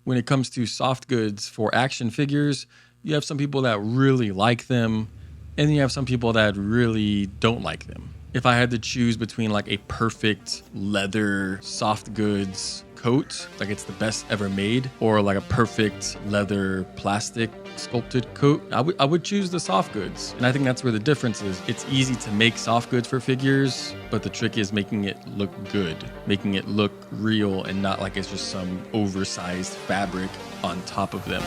when it comes to soft goods for action figures, you have some people that really like them, and then you have some people that really don't like them. If I had to choose between like a perfect leather soft goods coat, like it's the best ever made, or like a perfect leather plastic sculpted coat, I would choose the soft goods. And I think that's where the difference is. It's easy to make soft goods for figures, but the trick is making it look good, making it look real and not like it's just some oversized fabric on top of them.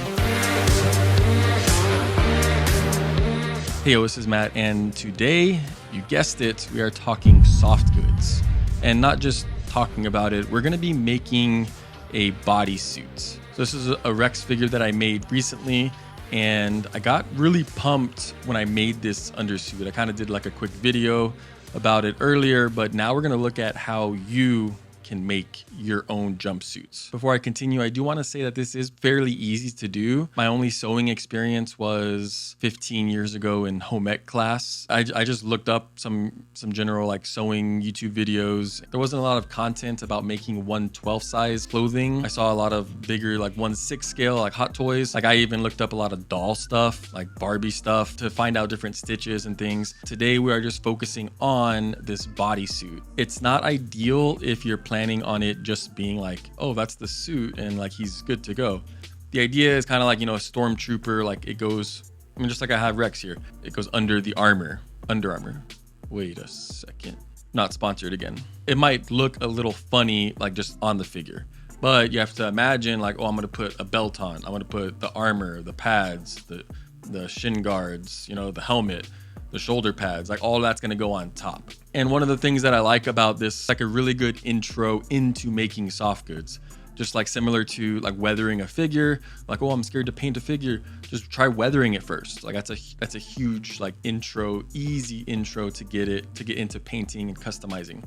Hey, this is Matt, and today, you guessed it, we are talking soft goods. And not just talking about it, we're gonna be making a bodysuit. So this is a Rex figure that I made recently, and I got really pumped when I made this undersuit. I kind of did like a quick video about it earlier, but now we're gonna look at how you can make your own jumpsuits. Before I continue, I do want to say that this is fairly easy to do. My only sewing experience was 15 years ago in home ec class. I just looked up some general like sewing YouTube videos. There wasn't a lot of content about making 1/12 size clothing. I saw a lot of bigger like 1/6 scale like Hot Toys. Like I even looked up a lot of doll stuff, like Barbie stuff, to find out different stitches and things. Today we are just focusing on this bodysuit. It's not ideal if you're planning on it just being like, oh, that's the suit and like he's good to go. The idea is kind of like, you know, a stormtrooper, like it goes, I mean, just like I have Rex here, it goes under the armor, Under Armour. Wait a second, not sponsored again. It might look a little funny, like just on the figure, but you have to imagine like, oh, I'm gonna put a belt on, I'm gonna put the armor, the pads, the shin guards, you know, the helmet, the shoulder pads, like all that's gonna go on top. And one of the things that I like about this, like a really good intro into making soft goods, just like similar to like weathering a figure, like, oh, I'm scared to paint a figure, just try weathering it first. Like that's a huge like intro, easy intro to get into painting and customizing.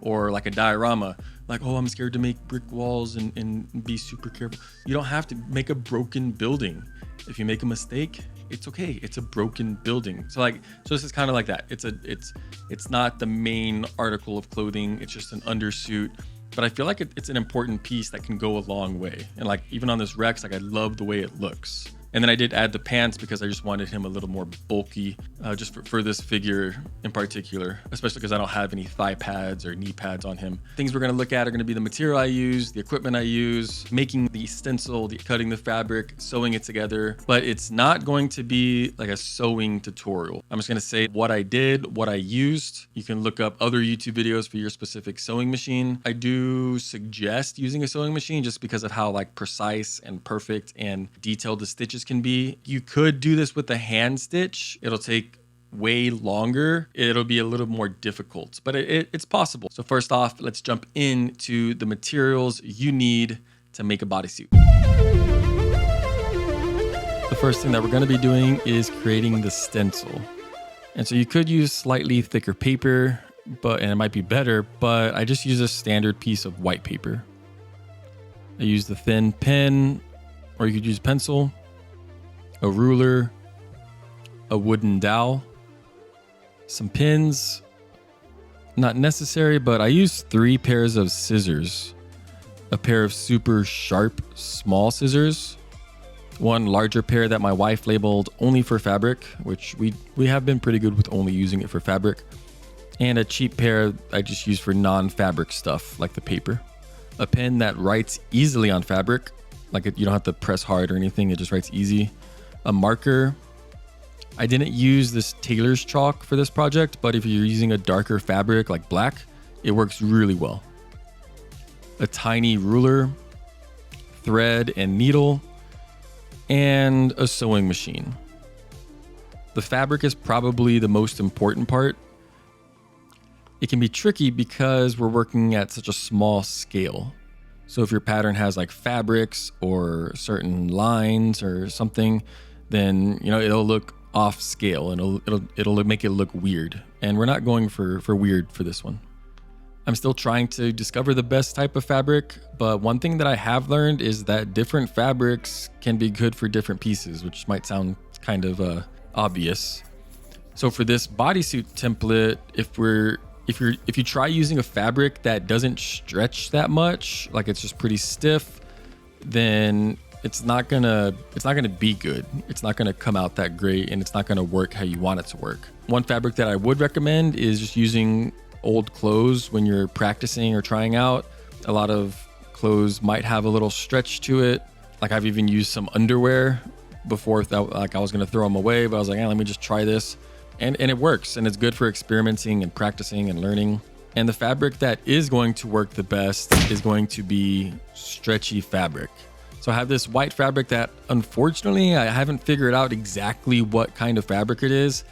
Or like a diorama, like, oh, I'm scared to make brick walls and be super careful. You don't have to make a broken building. If you make a mistake, it's okay. It's a broken building. So this is kind of like that. It's not the main article of clothing. It's just an undersuit. But I feel like it's an important piece that can go a long way. And like even on this Rex, like I love the way it looks. And then I did add the pants because I just wanted him a little more bulky, just for this figure in particular, especially because I don't have any thigh pads or knee pads on him. Things we're gonna look at are gonna be the material I use, the equipment I use, making the stencil, cutting the fabric, sewing it together, but it's not going to be like a sewing tutorial. I'm just gonna say what I did, what I used. You can look up other YouTube videos for your specific sewing machine. I do suggest using a sewing machine just because of how like precise and perfect and detailed the stitches can be. You could do this with a hand stitch. It'll take way longer. It'll be a little more difficult, but it's possible. So first off, let's jump into the materials you need to make a bodysuit. The first thing that we're going to be doing is creating the stencil. And so you could use slightly thicker paper, and it might be better, but I just use a standard piece of white paper. I use the thin pen, or you could use pencil, a ruler, a wooden dowel, some pins, not necessary, but I use 3 pairs of scissors, a pair of super sharp small scissors, one larger pair that my wife labeled only for fabric, which we have been pretty good with only using it for fabric, and a cheap pair I just use for non-fabric stuff like the paper, a pen that writes easily on fabric, like you don't have to press hard or anything, it just writes easy. A marker. I didn't use this tailor's chalk for this project, but if you're using a darker fabric like black, it works really well. A tiny ruler, thread and needle, and a sewing machine. The fabric is probably the most important part. It can be tricky because we're working at such a small scale. So if your pattern has like fabrics or certain lines or something, then it'll look off scale and it'll make it look weird. And we're not going for weird for this one. I'm still trying to discover the best type of fabric, but one thing that I have learned is that different fabrics can be good for different pieces, which might sound kind of obvious. So for this bodysuit template, if you try using a fabric that doesn't stretch that much, like it's just pretty stiff, then it's not gonna be good. It's not gonna come out that great, and it's not gonna work how you want it to work. One fabric that I would recommend is just using old clothes when you're practicing or trying out. A lot of clothes might have a little stretch to it. Like I've even used some underwear before that, like I was gonna throw them away, but I was like, let me just try this. And it works, and it's good for experimenting and practicing and learning. And the fabric that is going to work the best is going to be stretchy fabric. So I have this white fabric that unfortunately I haven't figured out exactly what kind of fabric it is.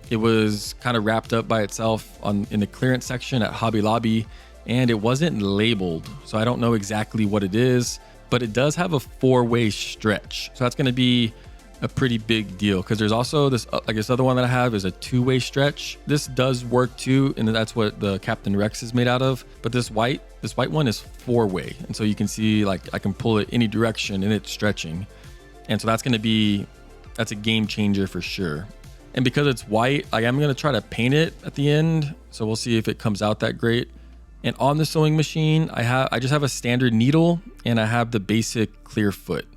It was kind of wrapped up by itself in the clearance section at Hobby Lobby, and it wasn't labeled. So I don't know exactly what it is, but it does have a 4-way stretch. So that's gonna be a pretty big deal, because there's also this other one that I have is a 2-way stretch. This does work too, and that's what the Captain Rex is made out of. But this white one is 4-way, and so you can see like I can pull it any direction and it's stretching, and so that's a game changer for sure. And because it's white, I'm gonna try to paint it at the end, so we'll see if it comes out that great. And on the sewing machine, I just have a standard needle, and I have the basic clear foot.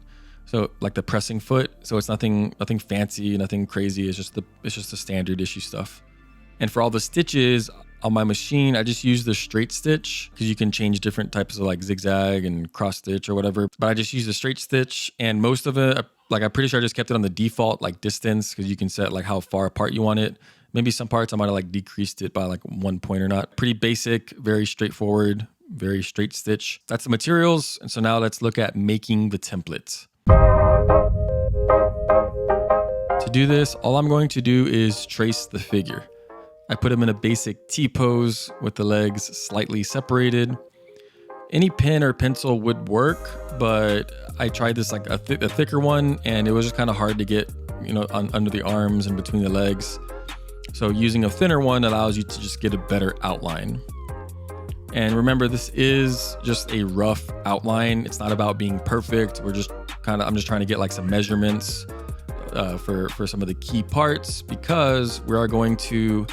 So like the pressing foot. So it's nothing fancy, nothing crazy. It's just the standard issue stuff. And for all the stitches on my machine, I just use the straight stitch, because you can change different types of like zigzag and cross stitch or whatever. But I just use the straight stitch, and most of it, I'm pretty sure I just kept it on the default like distance, because you can set like how far apart you want it. Maybe some parts I might have like decreased it by like 1 point or not. Pretty basic, very straightforward, very straight stitch. That's the materials. And so now let's look at making the template. To do this, all I'm going to do is trace the figure. I put him in a basic T-pose with the legs slightly separated. Any pen or pencil would work, but I tried this like a thicker one, and it was just kind of hard to get, under the arms and between the legs. So using a thinner one allows you to just get a better outline. And remember, this is just a rough outline. It's not about being perfect. I'm just trying to get like some measurements for some of the key parts, because we are going to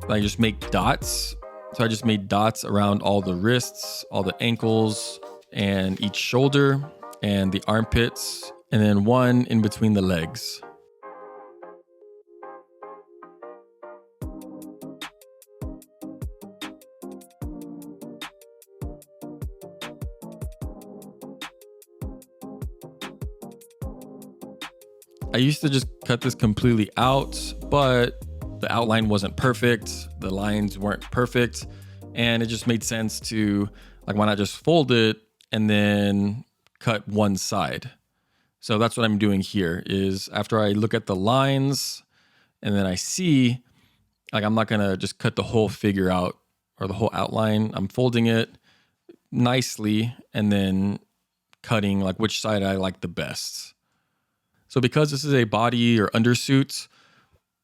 just make dots. So I just made dots around all the wrists, all the ankles, and each shoulder, and the armpits, and then one in between the legs. I used to just cut this completely out, but the outline wasn't perfect. The lines weren't perfect. And it just made sense to, why not just fold it and then cut one side? So that's what I'm doing here, is after I look at the lines and then I see, I'm not gonna just cut the whole figure out or the whole outline. I'm folding it nicely and then cutting which side I like the best. So because this is a body or undersuit,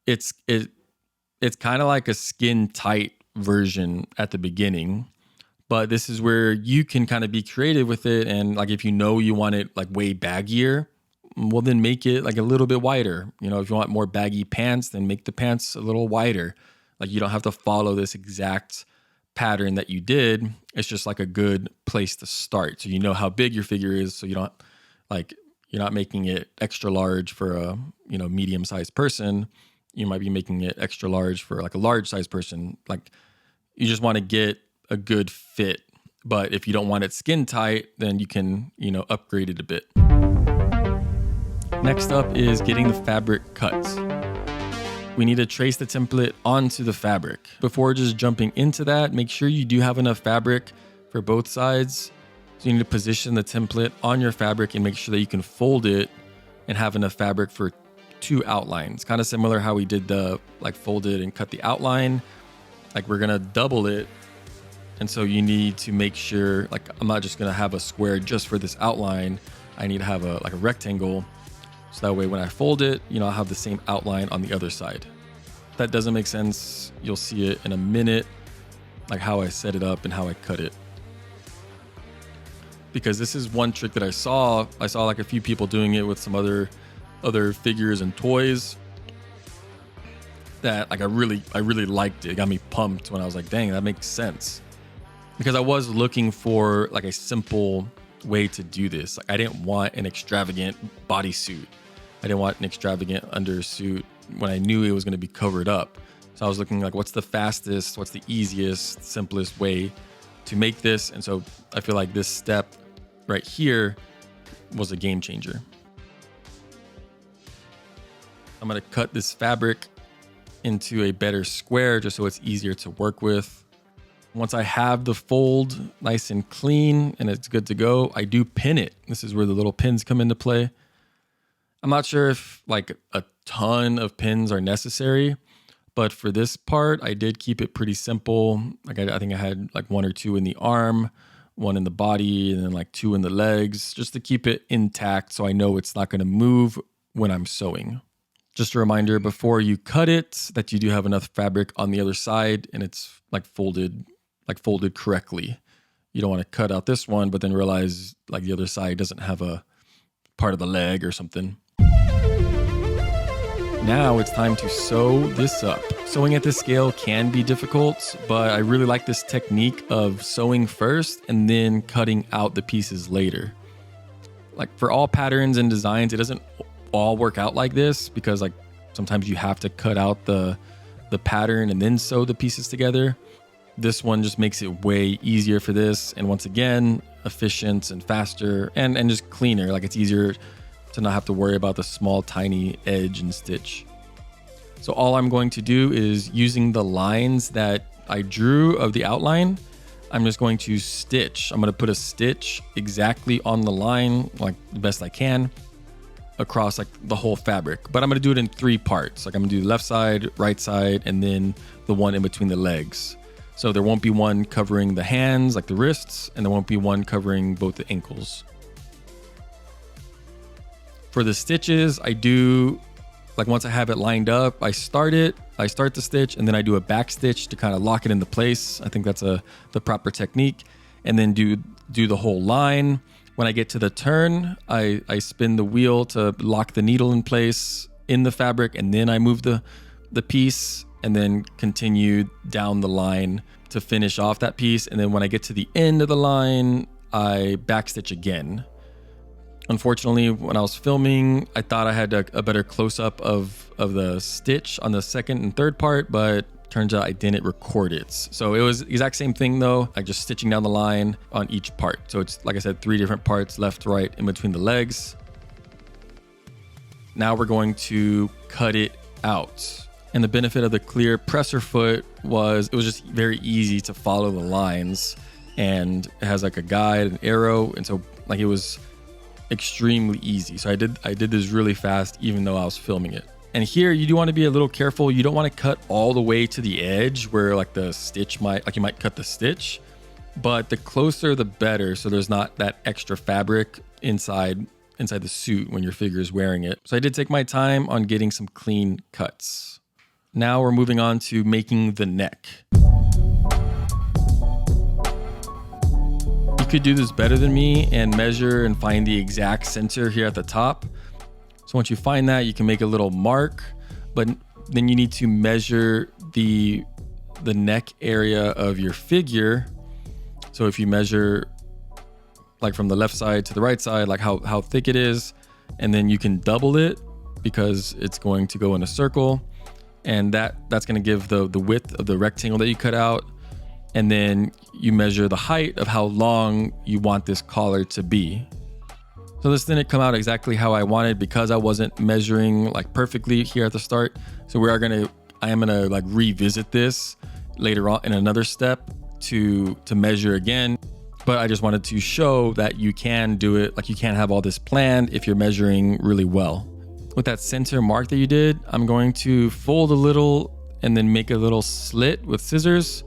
it's kind of like a skin tight version at the beginning, but this is where you can kind of be creative with it. And if you want it way baggier, well, then make it a little bit wider. If you want more baggy pants, then make the pants a little wider. You don't have to follow this exact pattern that you did. It's just a good place to start. So you know how big your figure is, so you don't you're not making it extra large for a medium-sized person. You might be making it extra large for a large-sized person. You just want to get a good fit. But if you don't want it skin tight, then you can upgrade it a bit. Next up is getting the fabric cut. We need to trace the template onto the fabric. Before just jumping into that, make sure you do have enough fabric for both sides. So you need to position the template on your fabric and make sure that you can fold it and have enough fabric for 2 outlines. Kind of similar how we did the fold it and cut the outline. We're gonna double it. And so you need to make sure, I'm not just gonna have a square just for this outline. I need to have a rectangle. So that way when I fold it, I'll have the same outline on the other side. If that doesn't make sense, you'll see it in a minute, how I set it up and how I cut it. Because this is one trick that I saw a few people doing it with some other figures and toys that I really liked it. It got me pumped when I was dang, that makes sense. Because I was looking for a simple way to do this. Like, I didn't want an extravagant bodysuit. I didn't want an extravagant undersuit when I knew it was going to be covered up. So I was looking like, what's the fastest, what's the easiest, simplest way to make this? And so I feel like this step right here was a game changer. I'm going to cut this fabric into a better square just so it's easier to work with. Once I have the fold nice and clean and it's good to go, I do pin it. This is where the little pins come into play. I'm not sure if like a ton of pins are necessary, but for this part, I did keep it pretty simple. Like I think I had like 1 or 2 in the arm, 1 in the body, and then like 2 in the legs, just to keep it intact so I know it's not going to move when I'm sewing. Just a reminder before you cut it that you do have enough fabric on the other side and it's like folded correctly. You don't want to cut out this one, but then realize like the other side doesn't have a part of the leg or something. Now it's time to sew this up. Sewing at this scale can be difficult, but I really like this technique of sewing first and then cutting out the pieces later. Like for all patterns and designs, it doesn't all work out like this because like sometimes you have to cut out the pattern and then sew the pieces together. This one just makes it way easier for this. And once again, efficient and faster and just cleaner. Like it's easier to not have to worry about the small, tiny edge and stitch. So all I'm going to do is using the lines that I drew of the outline, I'm just going to stitch. I'm going to put a stitch exactly on the line, like the best I can, across like the whole fabric. But I'm going to do it in 3 parts. Like I'm going to do the left side, right side, and then the one in between the legs. So there won't be one covering the hands, like the wrists, and there won't be one covering both the ankles. For the stitches, I do, like once I have it lined up, I start the stitch, and then I do a back stitch to kind of lock it into place. I think that's the proper technique. And then do the whole line. When I get to the turn, I spin the wheel to lock the needle in place in the fabric, and then I move the piece and then continue down the line to finish off that piece. And then when I get to the end of the line, I backstitch again. Unfortunately, when I was filming, I thought I had a better close-up of the stitch on the second and third part, but turns out I didn't record it. So it was the exact same thing though, like just stitching down the line on each part. So it's, like I said, 3 different parts, left to right, in between the legs. Now we're going to cut it out. And the benefit of the clear presser foot was it was just very easy to follow the lines, and it has like a guide, an arrow, and so like it was extremely easy. So I did this really fast even though I was filming it. And here you do want to be a little careful. You don't want to cut all the way to the edge where like the stitch you might cut the stitch, but the closer the better, so there's not that extra fabric inside the suit when your figure is wearing it. So I did take my time on getting some clean cuts. Now we're moving on to making the neck. You could do this better than me and measure and find the exact center here at the top. So once you find that, you can make a little mark, but then you need to measure the neck area of your figure. So if you measure like from the left side to the right side, like how thick it is, and then you can double it because it's going to go in a circle, and that's going to give the width of the rectangle that you cut out. And then you measure the height of how long you want this collar to be. So this didn't come out exactly how I wanted because I wasn't measuring like perfectly here at the start. So I am gonna like revisit this later on in another step to measure again. But I just wanted to show that you can do it, like you can have all this planned if you're measuring really well. With that center mark that you did, I'm going to fold a little and then make a little slit with scissors.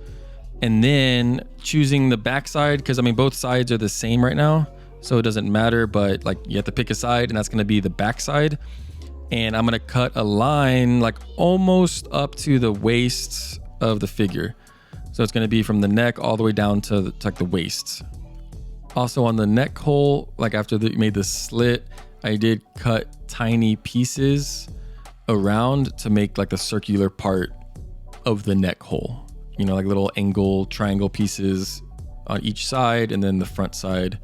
And then choosing the back side, because I mean both sides are the same right now, so it doesn't matter, but like you have to pick a side, and that's going to be the back side. And I'm going to cut a line like almost up to the waist of the figure. So it's going to be from the neck all the way down to like the waist. Also on the neck hole, like after you made the slit, I did cut tiny pieces around to make like the circular part of the neck hole. You know, like little angle triangle pieces on each side, and then the front side.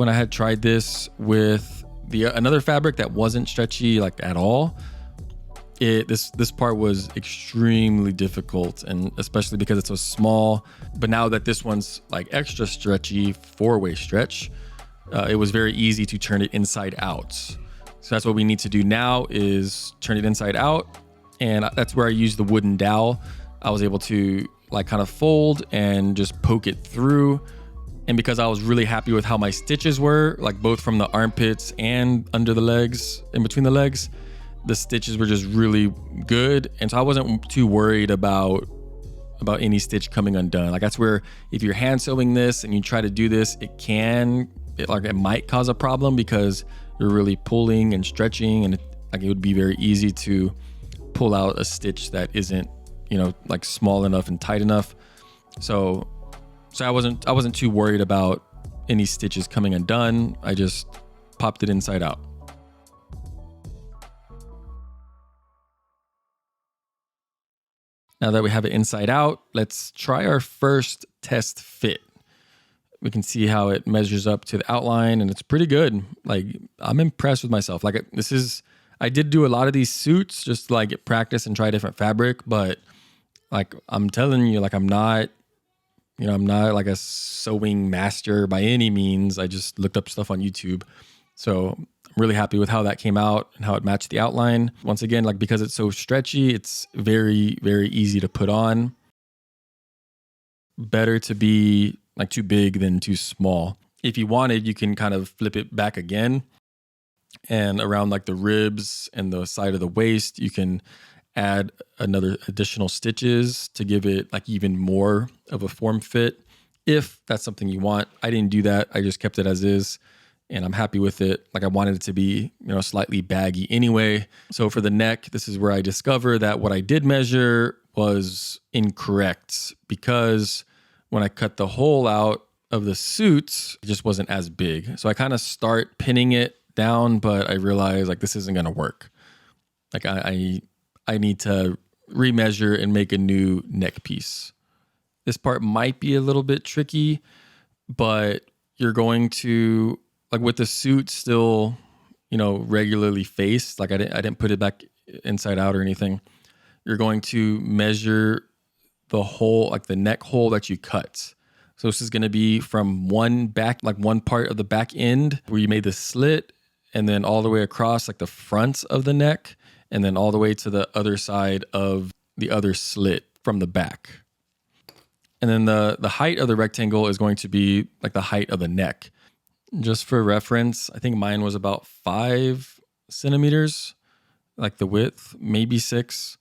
when I had tried this with another fabric that wasn't stretchy like at all, this part was extremely difficult, and especially because it's so small. But now that this one's like extra stretchy, 4-way stretch, it was very easy to turn it inside out. So that's what we need to do now, is turn it inside out. And that's where I used the wooden dowel. I was able to like kind of fold and just poke it through. And because I was really happy with how my stitches were, like both from the armpits and under the legs, in between the legs, the stitches were just really good. And so I wasn't too worried about any stitch coming undone. Like that's where if you're hand sewing this and you try to do this, it might cause a problem because you're really pulling and stretching, and it would be very easy to pull out a stitch that isn't, like small enough and tight enough. So I wasn't too worried about any stitches coming undone. I just popped it inside out. Now that we have it inside out, let's try our first test fit. We can see how it measures up to the outline, and it's pretty good. Like, I'm impressed with myself. Like, I did do a lot of these suits just to like get practice and try different fabric, but like I'm telling you, like I'm not like a sewing master by any means. I just looked up stuff on YouTube. So I'm really happy with how that came out and how it matched the outline. Once again, like because it's so stretchy, it's very, very easy to put on. Better to be like too big than too small. If you wanted, you can kind of flip it back again, and around like the ribs and the side of the waist, you can add additional stitches to give it like even more of a form fit, if that's something you want. I didn't do that. I just kept it as is, and I'm happy with it. Like I wanted it to be, slightly baggy anyway. So for the neck, this is where I discovered that what I did measure was incorrect, because when I cut the hole out of the suit, it just wasn't as big. So I kind of start pinning it down, but I realized like this isn't going to work. Like I need to remeasure and make a new neck piece. This part might be a little bit tricky, but you're going to, like with the suit still, regularly faced, like I didn't put it back inside out or anything. You're going to measure the hole, like the neck hole that you cut. So this is going to be from one part of the back end where you made the slit, and then all the way across like the front of the neck, and then all the way to the other side of the other slit from the back. And then the height of the rectangle is going to be like the height of the neck. Just for reference, I think mine was about 5 centimeters, like the width, maybe 6.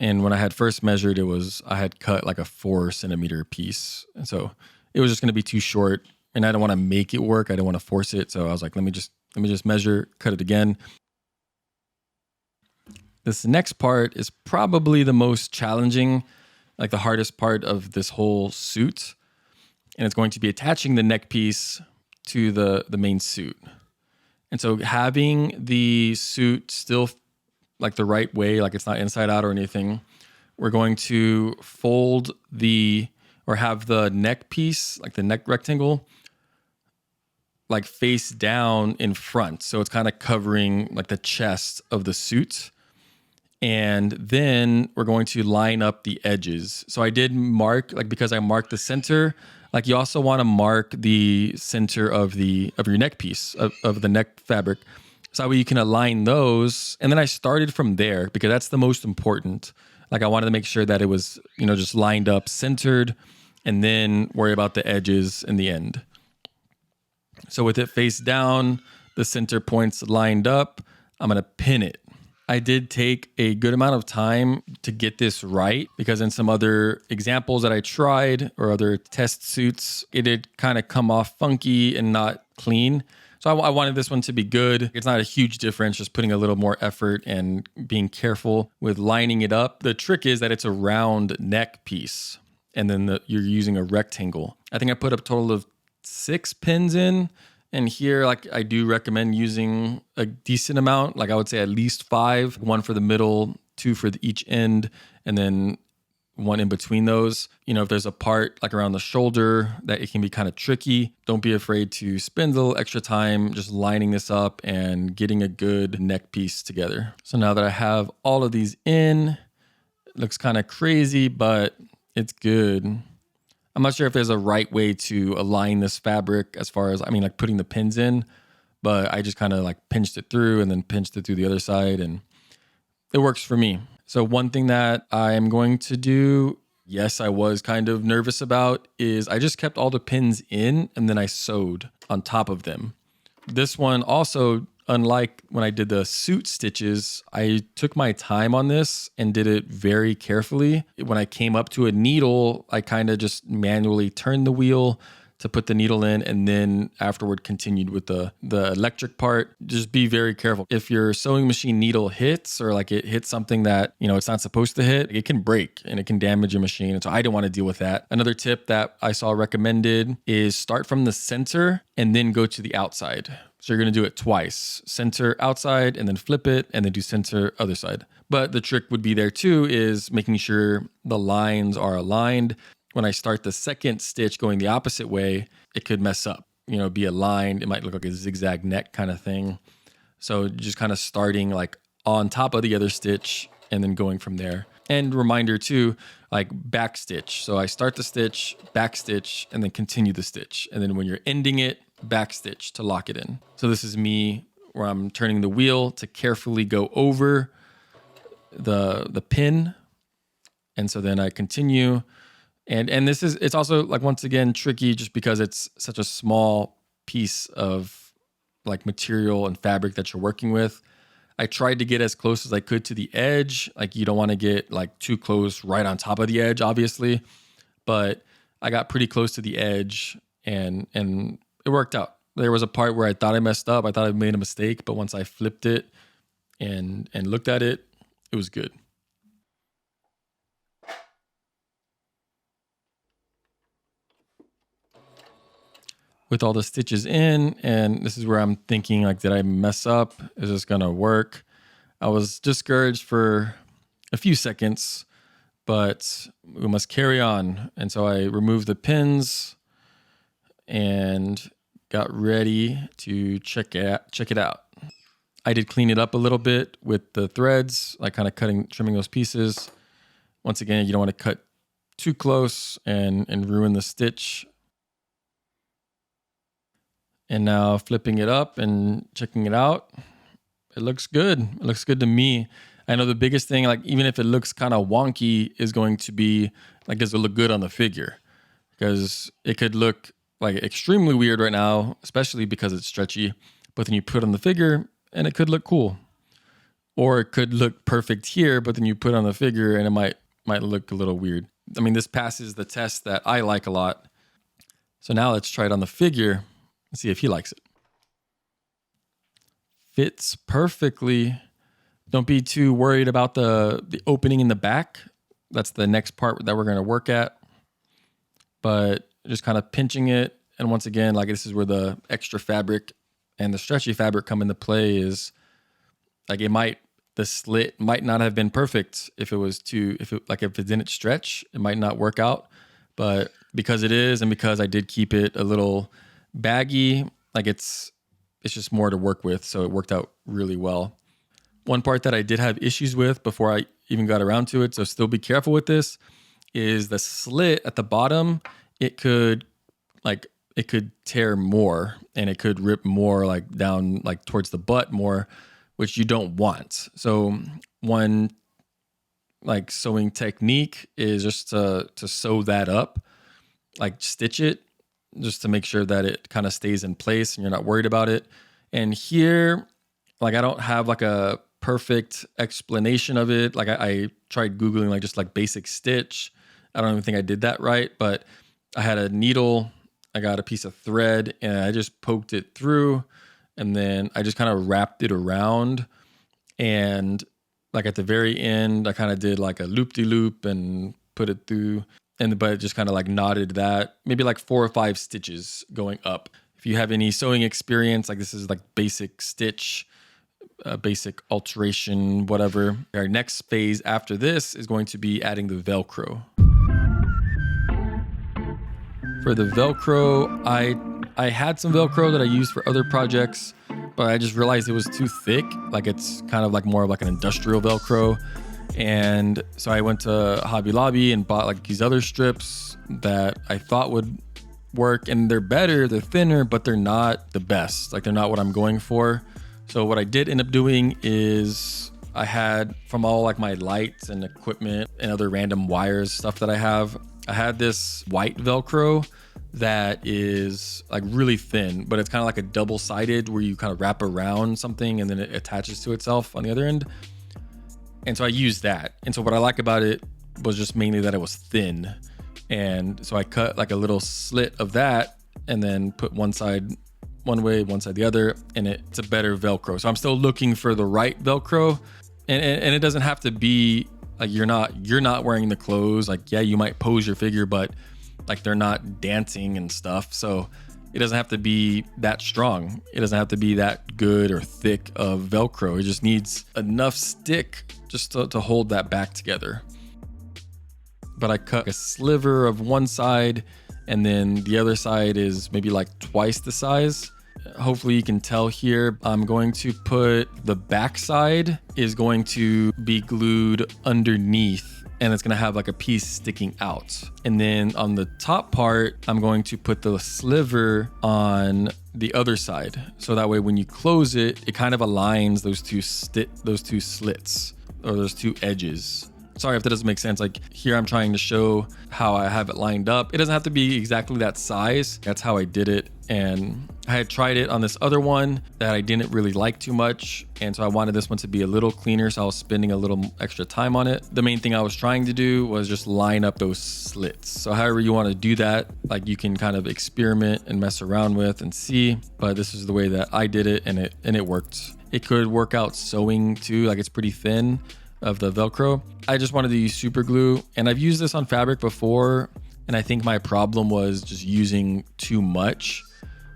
And when I had first measured, I had cut like a 4 centimeter piece. And so it was just going to be too short, and I don't want to make it work. I don't want to force it. So I was like, let me just measure, cut it again. This next part is probably the most challenging, like the hardest part of this whole suit. And it's going to be attaching the neck piece to the main suit. And so having the suit still like the right way, like it's not inside out or anything, we're going to have the neck piece, like the neck rectangle, like face down in front. So it's kind of covering like the chest of the suit. And then we're going to line up the edges. So I did mark, like because I marked the center, like you also want to mark the center of your neck piece, of the neck fabric. So that way you can align those. And then I started from there because that's the most important. Like I wanted to make sure that it was, just lined up, centered, and then worry about the edges in the end. So with it face down, the center points lined up, I'm going to pin it. I did take a good amount of time to get this right, because in some other examples that I tried or other test suits, it did kind of come off funky and not clean. So I wanted this one to be good. It's not a huge difference, just putting a little more effort and being careful with lining it up. The trick is that it's a round neck piece, and then you're using a rectangle. I think I put a total of 6 pins in. And here, like I do recommend using a decent amount. Like I would say at least 5, 1 for the middle, 2 for each end, and then one in between those. You know, if there's a part like around the shoulder that it can be kind of tricky, don't be afraid to spend a little extra time just lining this up and getting a good neck piece together. So now that I have all of these in, it looks kind of crazy, but it's good. I'm not sure if there's a right way to align this fabric as far as, I mean, like putting the pins in, but I just kind of like pinched it through and then pinched it through the other side, and it works for me. So one thing that I'm going to do, yes, I was kind of nervous about, is I just kept all the pins in and then I sewed on top of them. This one also, unlike when I did the suit stitches, I took my time on this and did it very carefully. When I came up to a needle, I kind of just manually turned the wheel to put the needle in, and then afterward continued with the electric part. Just be very careful. If your sewing machine needle hits, or like it hits something that, you know, it's not supposed to hit, it can break and it can damage your machine. And so I don't want to deal with that. Another tip that I saw recommended is start from the center and then go to the outside. So you're going to do it twice, center outside and then flip it and then do center other side. But the trick would be there too, is making sure the lines are aligned. When I start the second stitch going the opposite way, it could mess up, you know, be aligned. It might look like a zigzag neck kind of thing. So just kind of starting like on top of the other stitch and then going from there. And reminder too, like back stitch. So I start the stitch, back stitch, and then continue the stitch. And then when you're ending it, back stitch to lock it in. So this is me where I'm turning the wheel to carefully go over the pin. And so then I continue. And this is, it's also like, once again, tricky just because it's such a small piece of like material and fabric that you're working with. I tried to get as close as I could to the edge. Like, you don't want to get like too close right on top of the edge, obviously, but I got pretty close to the edge and it worked out. There was a part where I thought I messed up. I thought I made a mistake, but once I flipped it and looked at it, it was good. With all the stitches in, and this is where I'm thinking, like, did I mess up? Is this gonna work? I was discouraged for a few seconds, but we must carry on. And so I removed the pins and got ready to check it out. I did clean it up a little bit with the threads, like kind of trimming those pieces. Once again, you don't want to cut too close and ruin the stitch. And now flipping it up and checking it out, it looks good. It looks good to me. I know the biggest thing, like even if it looks kind of wonky, is going to be like, does it look good on the figure? Because it could look like extremely weird right now, especially because it's stretchy, but then you put it on the figure and it could look cool. Or it could look perfect here, but then you put it on the figure and it might look a little weird. I mean, this passes the test that I like a lot. So now let's try it on the figure. Let's see if he likes it. Fits perfectly. Don't be too worried about the opening in the back. That's the next part that we're going to work at. But just kind of pinching it. And once again, like, this is where the extra fabric and the stretchy fabric come into play. Is like, the slit might not have been perfect if it didn't stretch, it might not work out. But because it is, and because I did keep it a little baggy, like it's just more to work with, so it worked out really well. One part that I did have issues with before I even got around to it, so still be careful with this, is the slit at the bottom. It could tear more, and it could rip more, like down, like towards the butt more, which you don't want. So one like sewing technique is just to sew that up, like stitch it, just to make sure that it kind of stays in place and you're not worried about it. And here, like, I don't have like a perfect explanation of it. Like I tried Googling like just like basic stitch. I don't even think I did that right, but I had a needle, I got a piece of thread, and I just poked it through, and then I just kind of wrapped it around. And like at the very end, I kind of did like a loop-de-loop and put it through. But it just kind of like knotted that, maybe like 4 or 5 stitches going up. If you have any sewing experience, like this is like basic stitch, basic alteration, whatever. Our next phase after this is going to be adding the Velcro. For the Velcro, I had some Velcro that I used for other projects, but I just realized it was too thick. Like it's kind of like more of like an industrial Velcro. And so I went to Hobby Lobby and bought like these other strips that I thought would work, and they're better, they're thinner, but they're not the best. Like they're not what I'm going for. So what I did end up doing is I had from all like my lights and equipment and other random wires, stuff that I had this white Velcro that is like really thin, but it's kind of like a double-sided where you kind of wrap around something and then it attaches to itself on the other end. And so I used that. And so what I like about it was just mainly that it was thin. And so I cut like a little slit of that and then put one side one way, one side the other, and it's a better Velcro. So I'm still looking for the right Velcro, and it doesn't have to be like you're not wearing the clothes. Like, yeah, you might pose your figure, but like they're not dancing and stuff. So it doesn't have to be that strong. It doesn't have to be that good or thick of Velcro. It just needs enough stick just to hold that back together. But I cut a sliver of one side, and then the other side is maybe like twice the size. Hopefully you can tell here, I'm going to put the back side is going to be glued underneath, and it's going to have like a piece sticking out. And then on the top part, I'm going to put the sliver on the other side. So that way when you close it, it kind of aligns those two slits or those two edges. Sorry if that doesn't make sense. Like here I'm trying to show how I have it lined up. It doesn't have to be exactly that size. That's how I did it. And I had tried it on this other one that I didn't really like too much. And so I wanted this one to be a little cleaner. So I was spending a little extra time on it. The main thing I was trying to do was just line up those slits. So however you want to do that, like you can kind of experiment and mess around with and see, but this is the way that I did it, and it worked. It could work out sewing too. Like it's pretty thin of the Velcro. I just wanted to use super glue, and I've used this on fabric before, and I think my problem was just using too much,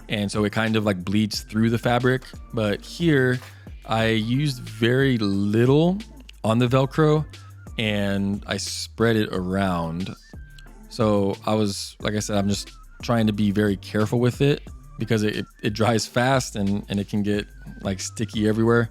and so it kind of like bleeds through the fabric. But here I used very little on the Velcro and I spread it around. So I was, like I said, I'm just trying to be very careful with it because it dries fast and it can get like sticky everywhere.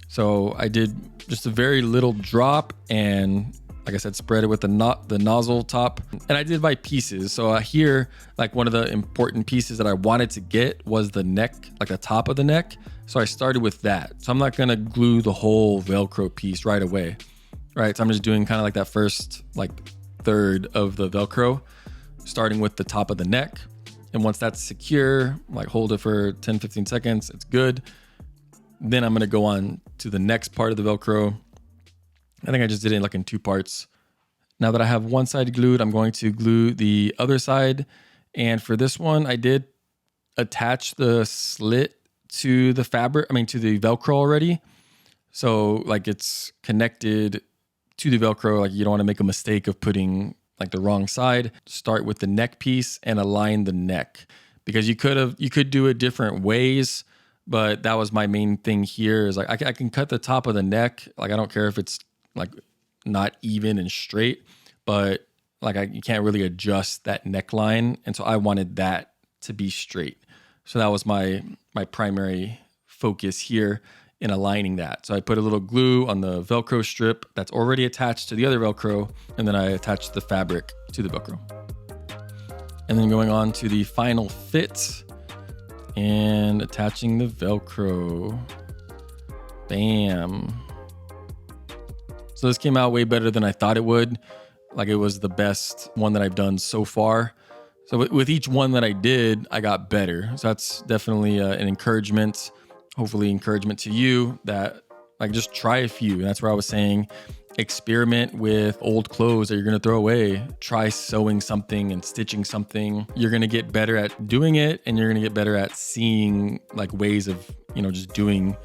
So I did just a very little drop, and like I said, spread it with the nozzle top. And I did by pieces. So here, like one of the important pieces that I wanted to get was the neck, like the top of the neck. So I started with that. So I'm not gonna glue the whole Velcro piece right away, right? So I'm just doing kind of like that first like third of the Velcro, starting with the top of the neck. And once that's secure, like hold it for 10, 15 seconds, it's good. Then I'm gonna go on to the next part of the Velcro. I think I just did it like in two parts. Now that I have one side glued, I'm going to glue the other side. And for this one, I did attach the slit to the fabric, to the Velcro already. So like it's connected to the Velcro. Like you don't want to make a mistake of putting like the wrong side. Start with the neck piece and align the neck, because you could do it different ways. But that was my main thing here is like, I can cut the top of the neck. Like, I don't care if it's like not even and straight, but like you can't really adjust that neckline. And so I wanted that to be straight. So that was my primary focus here in aligning that. So I put a little glue on the Velcro strip that's already attached to the other Velcro. And then I attached the fabric to the Velcro. And then going on to the final fit and attaching the Velcro. Bam. So this came out way better than I thought it would. Like it was the best one that I've done so far. So with each one that I did, I got better. So that's definitely an encouragement, hopefully encouragement to you that like just try a few. And that's where I was saying, experiment with old clothes that you're going to throw away. Try sewing something and stitching something. You're going to get better at doing it, and you're going to get better at seeing like ways of, just doing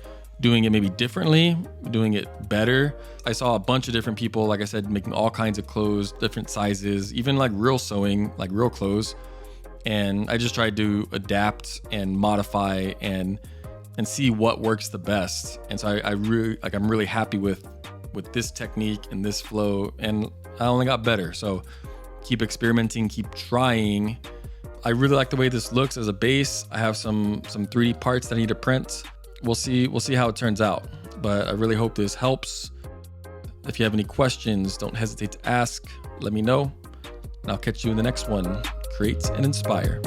it maybe differently, doing it better. I saw a bunch of different people, like I said, making all kinds of clothes, different sizes, even like real sewing, like real clothes. And I just tried to adapt and modify and and see what works the best. And so I'm really happy with this technique and this flow, and I only got better. So keep experimenting, keep trying. I really like the way this looks as a base. I have some 3D parts that I need to print. We'll see how it turns out, but I really hope this helps. If you have any questions, don't hesitate to ask. Let me know, and I'll catch you in the next one. Create and inspire.